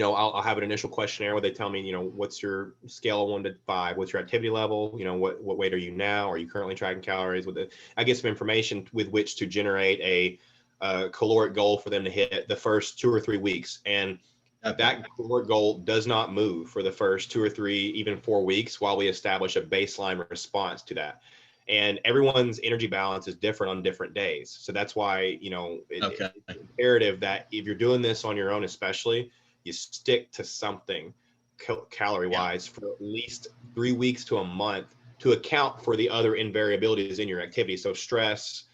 I'll have an initial questionnaire where they tell me, what's your scale of 1 to 5? What's your activity level? What weight are you now? Are you currently tracking calories? I get some information with which to generate a caloric goal for them to hit the first 2 or 3 weeks. And that caloric goal does not move for the first 2 or 3, even 4 weeks while we establish a baseline response to that. And everyone's energy balance is different on different days. So that's why, it's imperative that if you're doing this on your own, especially, you stick to something calorie wise for at least 3 weeks to a month to account for the other invariabilities in your activity. So stress,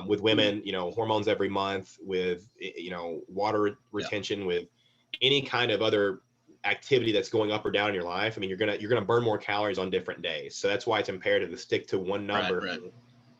with women, hormones every month, with, water retention, with any kind of other activity that's going up or down in your life. I mean, you're gonna burn more calories on different days. So that's why it's imperative to stick to one number for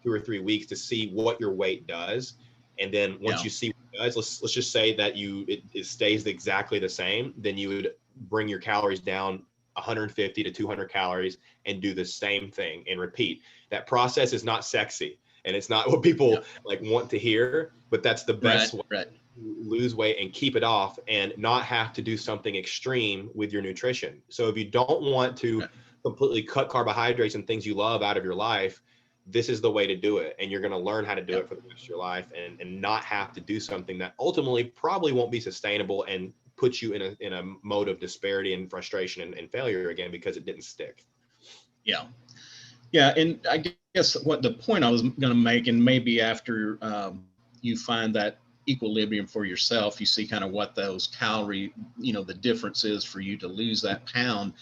2 or 3 weeks to see what your weight does. And then once you see what it does, let's just say that it stays exactly the same, then you would bring your calories down 150 to 200 calories and do the same thing and repeat. That process is not sexy and it's not what people want to hear, but that's the best way to lose weight and keep it off and not have to do something extreme with your nutrition. So if you don't want to completely cut carbohydrates and things you love out of your life, this is the way to do it. And you're going to learn how to do it for the rest of your life, and not have to do something that ultimately probably won't be sustainable and put you in a mode of disparity and frustration and failure again, because it didn't stick. Yeah. Yeah. And I guess what the point I was going to make, and maybe after you find that equilibrium for yourself, you see kind of what those calorie, the difference is for you to lose that pound.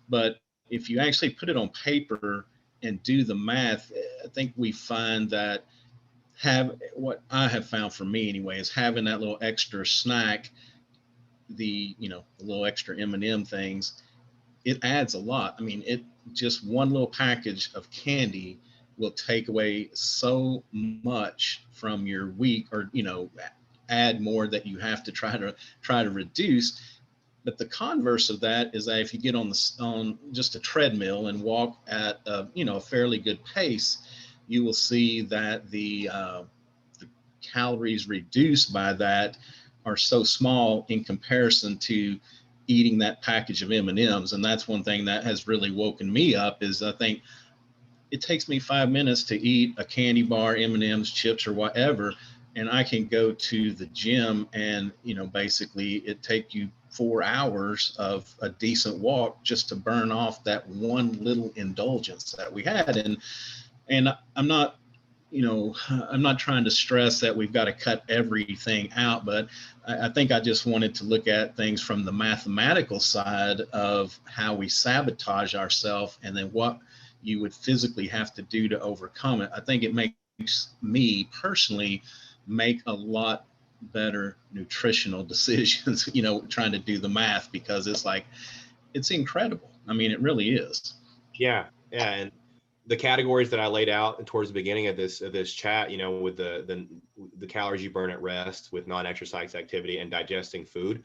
But if you actually put it on paper and do the math, I think we find that what I have found for me anyway is having that little extra snack, the little extra M&M things, it adds a lot. I mean, it just one little package of candy will take away so much from your week, or add more that you have to try to reduce. But the converse of that is that if you get on just a treadmill and walk at a fairly good pace, you will see that the calories reduced by that are so small in comparison to eating that package of M&Ms. And that's one thing that has really woken me up, is I think it takes me 5 minutes to eat a candy bar, M&Ms, chips, or whatever, and I can go to the gym and basically it take you 4 hours of a decent walk just to burn off that one little indulgence that we had. And I'm not trying to stress that we've got to cut everything out, but I think I just wanted to look at things from the mathematical side of how we sabotage ourselves, and then what you would physically have to do to overcome it. I think it makes me personally make a lot better nutritional decisions, trying to do the math, because it's incredible. I mean, it really is. Yeah. And the categories that I laid out towards the beginning of this chat, with the calories you burn at rest, with non-exercise activity, and digesting food,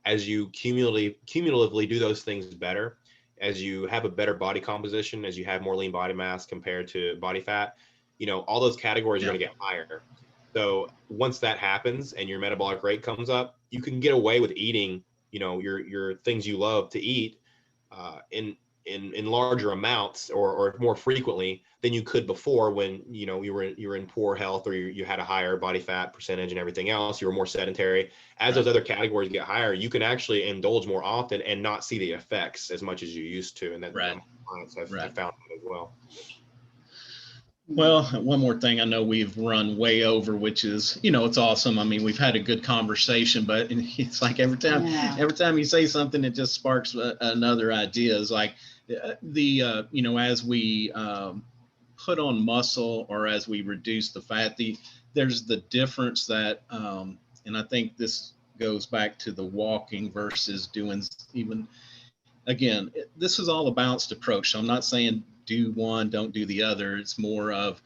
as you cumulatively do those things better, as you have a better body composition, as you have more lean body mass compared to body fat, all those categories are going to get higher. So once that happens and your metabolic rate comes up, you can get away with eating, your things you love to eat in larger amounts or more frequently than you could before, when you were in poor health, or you had a higher body fat percentage and everything else. You were more sedentary. As those other categories get higher, you can actually indulge more often and not see the effects as much as you used to. And that clients have found that as well. Well, one more thing, I know we've run way over, which is, it's awesome. I mean, we've had a good conversation, but it's like every time you say something, it just sparks another idea. It's like as we put on muscle, or as we reduce the fat, there's the difference that, and I think this goes back to the walking versus doing, even, again, this is all a balanced approach. So I'm not saying do one, don't do the other. It's more of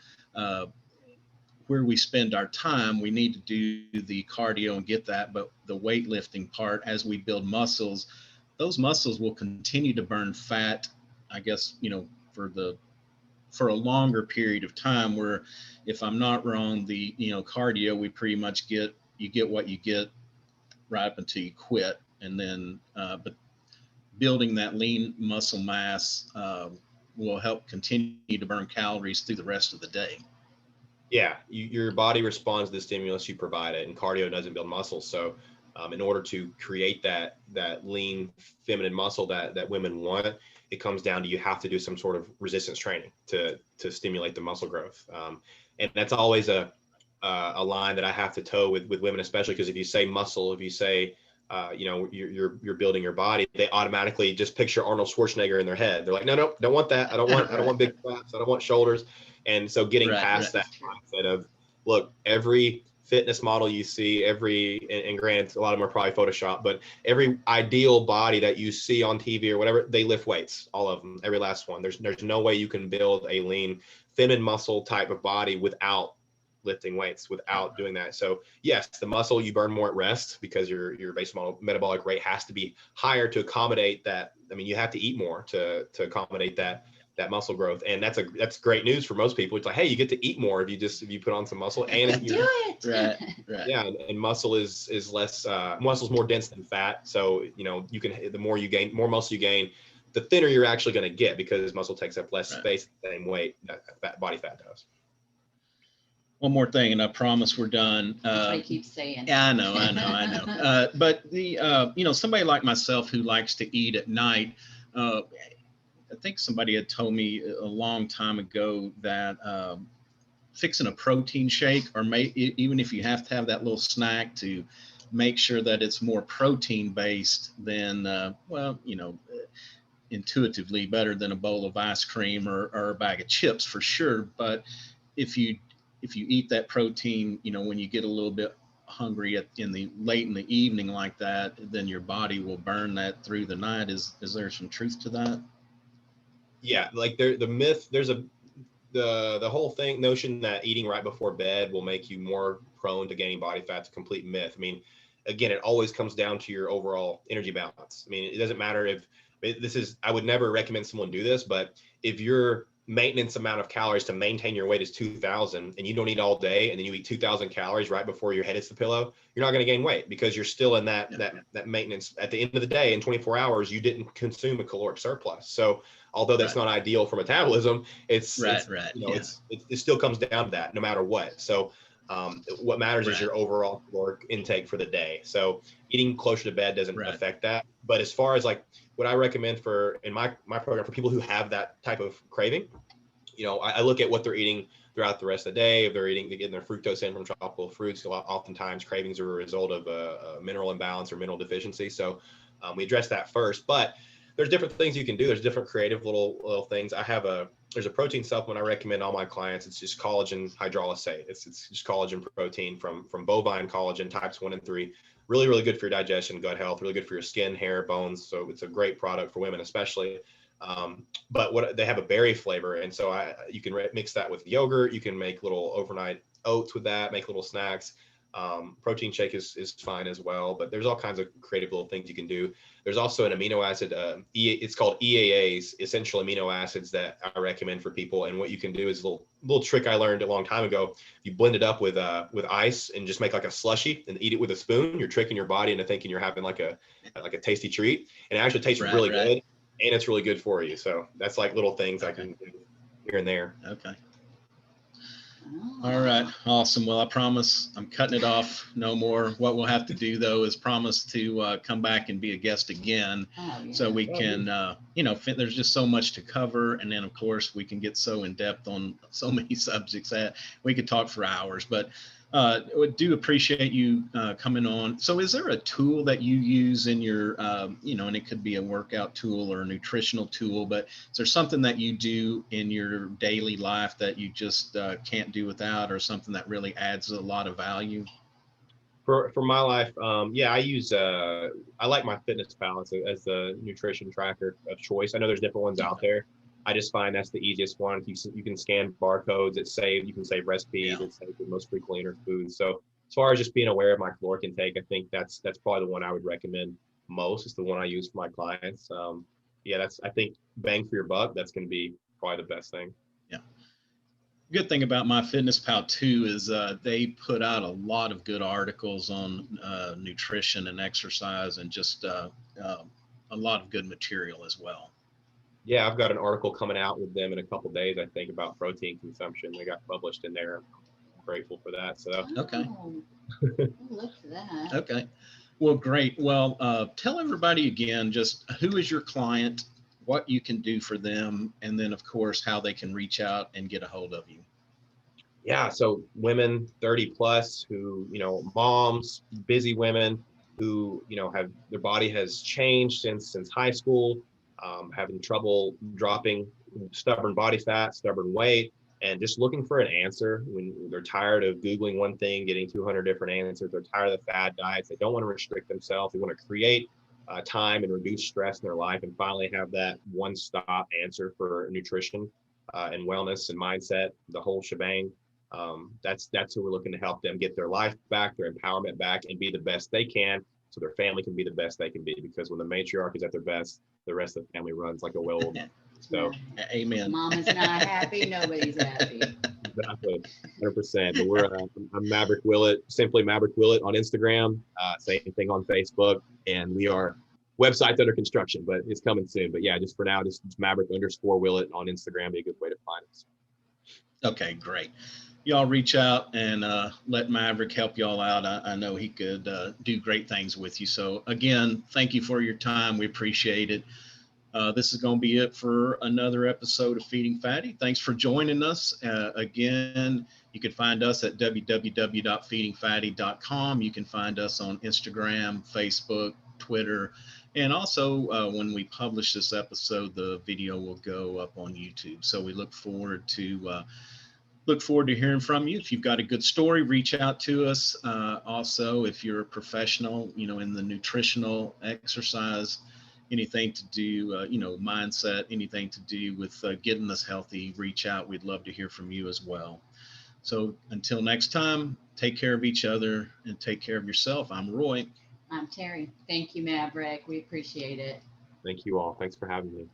where we spend our time. We need to do the cardio and get that, but the weightlifting part, as we build muscles, those muscles will continue to burn fat, I guess, for a longer period of time, where, if I'm not wrong, the cardio, we pretty much get what you get right up until you quit. And then but building that lean muscle mass will help continue to burn calories through the rest of the day. Yeah, your body responds to the stimulus you provide it, and cardio doesn't build muscle. So in order to create that lean feminine muscle that women want, it comes down to, you have to do some sort of resistance training to stimulate the muscle growth. And that's always a line that I have to toe with women, especially because if you say muscle, if you say you're building your body, they automatically just picture Arnold Schwarzenegger in their head. They're like, no, don't want that. I don't want big traps. I don't want shoulders. And so getting past that mindset of, look, every fitness model you see, and granted, a lot of them are probably Photoshop, but every ideal body that you see on TV or whatever, they lift weights, all of them, every last one. There's no way you can build a lean, feminine muscle type of body without lifting weights, without doing that. So yes, the muscle you burn more at rest, because your base metabolic rate has to be higher to accommodate that. I mean, you have to eat more to accommodate that muscle growth. And that's great news for most people. It's like, hey, you get to eat more if you put on some muscle, and do it. Right. Yeah. And muscle is less, muscle's more dense than fat. So, you can, the more muscle you gain, the thinner you're actually going to get, because muscle takes up less Right. space, the same weight that body fat does. One more thing, and I promise we're done. I keep saying. Yeah, I know. But somebody like myself who likes to eat at night, I think somebody had told me a long time ago that fixing a protein shake, or even if you have to have that little snack, to make sure that it's more protein based than, intuitively better than a bowl of ice cream or a bag of chips for sure. But if you eat that protein, when you get a little bit hungry late in the evening like that, then your body will burn that through the night. Is there some truth to that? Yeah, like the myth, there's the whole notion that eating right before bed will make you more prone to gaining body fat's a complete myth. I mean, again, it always comes down to your overall energy balance. I mean, it doesn't matter I would never recommend someone do this, but if your maintenance amount of calories to maintain your weight is 2,000 and you don't eat all day, and then you eat 2,000 calories right before your head hits the pillow, you're not going to gain weight, because you're still in that maintenance. At the end of the day, in 24 hours, you didn't consume a caloric surplus. So although that's not ideal for metabolism, it still comes down to that no matter what. So what matters is your overall caloric intake for the day. So eating closer to bed doesn't affect that. But as far as like what I recommend in my program for people who have that type of craving, I look at what they're eating throughout the rest of the day. If they're getting their fructose in from tropical fruits, oftentimes cravings are a result of a mineral imbalance or mineral deficiency. So we address that first. But there's different things you can do. There's different creative little things. There's a protein supplement I recommend all my clients. It's just collagen hydrolysate. It's just collagen protein from bovine collagen types 1 and 3. Really, really good for your digestion, gut health, really good for your skin, hair, bones. So it's a great product for women, especially. But they have a berry flavor. And so you can mix that with yogurt. You can make little overnight oats with that, make little snacks. Protein shake is fine as well, but there's all kinds of creative little things you can do. There's also an amino acid, it's called EAAs, essential amino acids, that I recommend for people. And what you can do is a little trick I learned a long time ago. You blend it up with ice and just make like a slushy and eat it with a spoon. You're tricking your body into thinking you're having like a tasty treat, and it actually tastes really good, and it's really good for you. So that's like little things I can do here and there. Okay. All right. Awesome. Well, I promise I'm cutting it off. No more. What we'll have to do, though, is promise to come back and be a guest again. So we can, there's just so much to cover. And then, of course, we can get so in depth on so many subjects that we could talk for hours. But we do appreciate you coming on. So is there a tool that you use in your, and it could be a workout tool or a nutritional tool, but is there something that you do in your daily life that you just can't do without, or something that really adds a lot of value? For my life, I use, I like my FitnessPal as the nutrition tracker of choice. I know there's different ones out there. I just find that's the easiest one. You can scan barcodes, you can save recipes, it's saved the most frequently entered foods. So as far as just being aware of my caloric intake, I think that's probably the one I would recommend most. It's the one I use for my clients. I think bang for your buck, that's going to be probably the best thing. Yeah. Good thing about my FitnessPal too is they put out a lot of good articles on nutrition and exercise, and just a lot of good material as well. Yeah, I've got an article coming out with them in a couple of days, I think, about protein consumption. They got published in there. I'm grateful for that. So okay. Look for that. Okay. Well, great. Well, tell everybody again just who is your client, what you can do for them, and then, of course, how they can reach out and get a hold of you. Yeah, so women 30 plus who, moms, busy women who, have their body has changed since high school, having trouble dropping stubborn body fat, stubborn weight, and just looking for an answer when they're tired of Googling one thing, getting 200 different answers. They're tired of the fad diets. They don't want to restrict themselves. They want to create time and reduce stress in their life, and finally have that one-stop answer for nutrition and wellness and mindset, the whole shebang. That's who we're looking to help them get their life back, their empowerment back, and be the best they can, so their family can be the best they can be. Because when the matriarch is at their best, the rest of the family runs like a well-oiled. So, amen. Mom is not happy, nobody's happy. Exactly, 100%. But we're I'm Maverick Willett, simply Maverick Willett on Instagram. Same thing on Facebook, and we are Website's under construction, but it's coming soon. But yeah, just for now, just Maverick_Willett on Instagram be a good way to find us. Okay, great. Y'all reach out and let Maverick help y'all out. I know he could do great things with you. So again, thank you for your time. We appreciate it. This is going to be it for another episode of Feeding Fatty. Thanks for joining us. Again, you can find us at www.feedingfatty.com. You can find us on Instagram, Facebook, Twitter, and also when we publish this episode, the video will go up on YouTube. So we look forward to hearing from you. If you've got a good story, reach out to us. Also, if you're a professional, in the nutritional exercise, anything to do, mindset, anything to do with getting us healthy, reach out. We'd love to hear from you as well. So until next time, take care of each other and take care of yourself. I'm Roy. I'm Terry. Thank you, Maverick. We appreciate it. Thank you all. Thanks for having me.